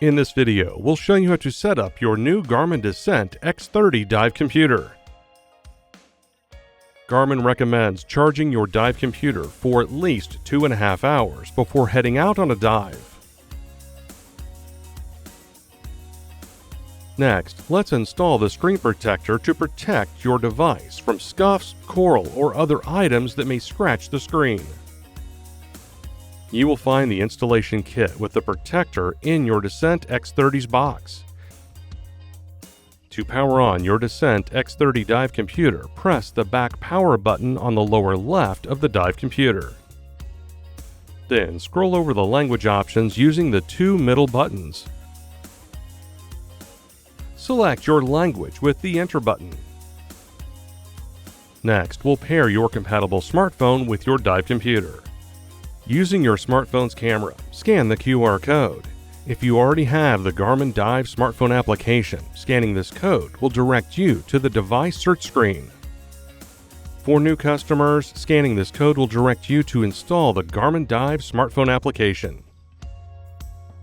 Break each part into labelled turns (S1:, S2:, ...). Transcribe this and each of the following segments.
S1: In this video, we'll show you how to set up your new Garmin Descent X30 dive computer. Garmin recommends charging your dive computer for at least 2.5 hours before heading out on a dive. Next, let's install the screen protector to protect your device from scuffs, coral, or other items that may scratch the screen. You will find the installation kit with the protector in your Descent X30's box. To power on your Descent X30 dive computer, press the back power button on the lower left of the dive computer. Then scroll over the language options using the two middle buttons. Select your language with the Enter button. Next, we'll pair your compatible smartphone with your dive computer. Using your smartphone's camera, scan the QR code. If you already have the Garmin Dive smartphone application, scanning this code will direct you to the device search screen. For new customers, scanning this code will direct you to install the Garmin Dive smartphone application.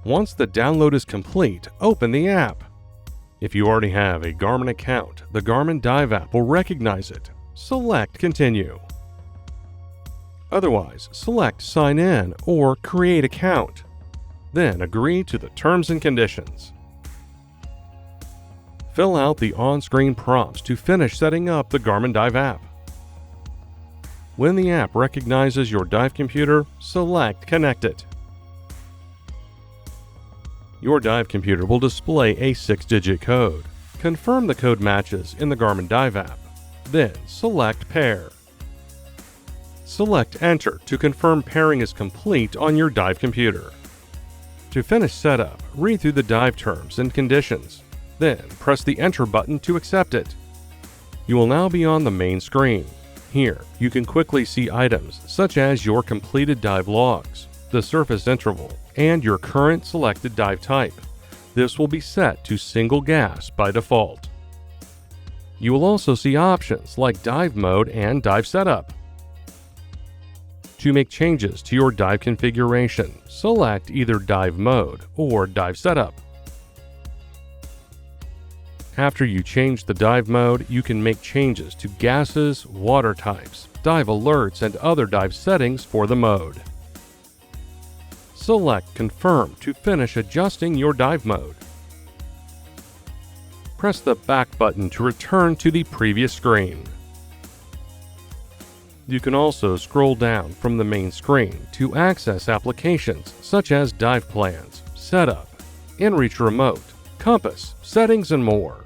S1: Once the download is complete, open the app. If you already have a Garmin account, the Garmin Dive app will recognize it. Select Continue. Otherwise, select Sign In or Create Account. Then agree to the terms and conditions. Fill out the on-screen prompts to finish setting up the Garmin Dive app. When the app recognizes your dive computer, select Connect It. Your dive computer will display a 6-digit code. Confirm the code matches in the Garmin Dive app. Then select Pair. Select Enter to confirm pairing is complete on your dive computer. To finish setup, read through the dive terms and conditions. Then press the Enter button to accept it. You will now be on the main screen. Here, you can quickly see items such as your completed dive logs, the surface interval, and your current selected dive type. This will be set to single gas by default. You will also see options like dive mode and dive setup. To make changes to your dive configuration, select either dive mode or dive setup. After you change the dive mode, you can make changes to gases, water types, dive alerts, and other dive settings for the mode. Select Confirm to finish adjusting your dive mode. Press the back button to return to the previous screen. You can also scroll down from the main screen to access applications such as Dive Plans, Setup, InReach Remote, Compass, Settings, and more.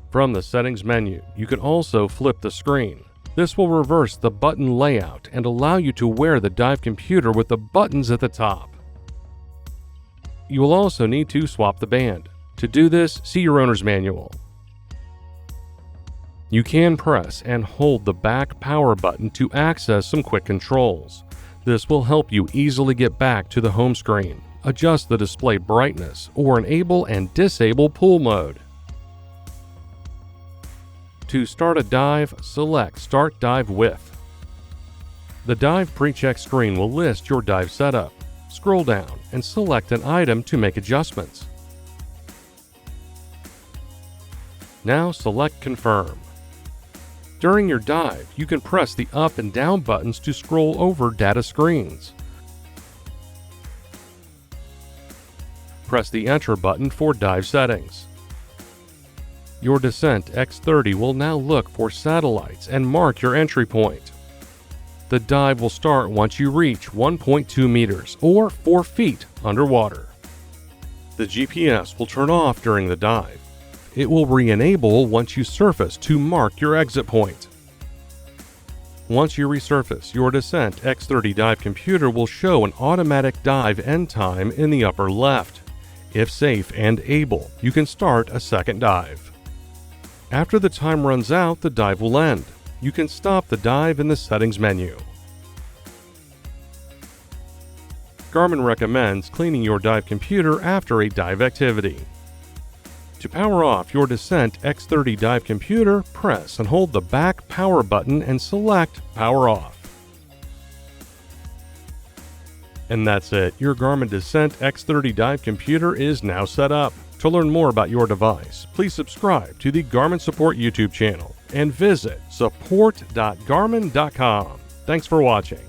S1: From the Settings menu, you can also flip the screen. This will reverse the button layout and allow you to wear the dive computer with the buttons at the top. You will also need to swap the band. To do this, see your owner's manual. You can press and hold the back power button to access some quick controls. This will help you easily get back to the home screen, adjust the display brightness, or enable and disable pool mode. To start a dive, select Start Dive With. The Dive Pre-Check screen will list your dive setup. Scroll down and select an item to make adjustments. Now select Confirm. During your dive, you can press the up and down buttons to scroll over data screens. Press the Enter button for dive settings. Your Descent X30 will now look for satellites and mark your entry point. The dive will start once you reach 1.2 meters or 4 feet underwater. The GPS will turn off during the dive. It will re-enable once you surface to mark your exit point. Once you resurface, your Descent X30 dive computer will show an automatic dive end time in the upper left. If safe and able, you can start a second dive. After the time runs out, the dive will end. You can stop the dive in the Settings menu. Garmin recommends cleaning your dive computer after a dive activity. To power off your Descent X30 dive computer, press and hold the back power button and select Power Off. And that's it. Your Garmin Descent X30 dive computer is now set up. To learn more about your device, please subscribe to the Garmin Support YouTube channel and visit support.garmin.com. Thanks for watching.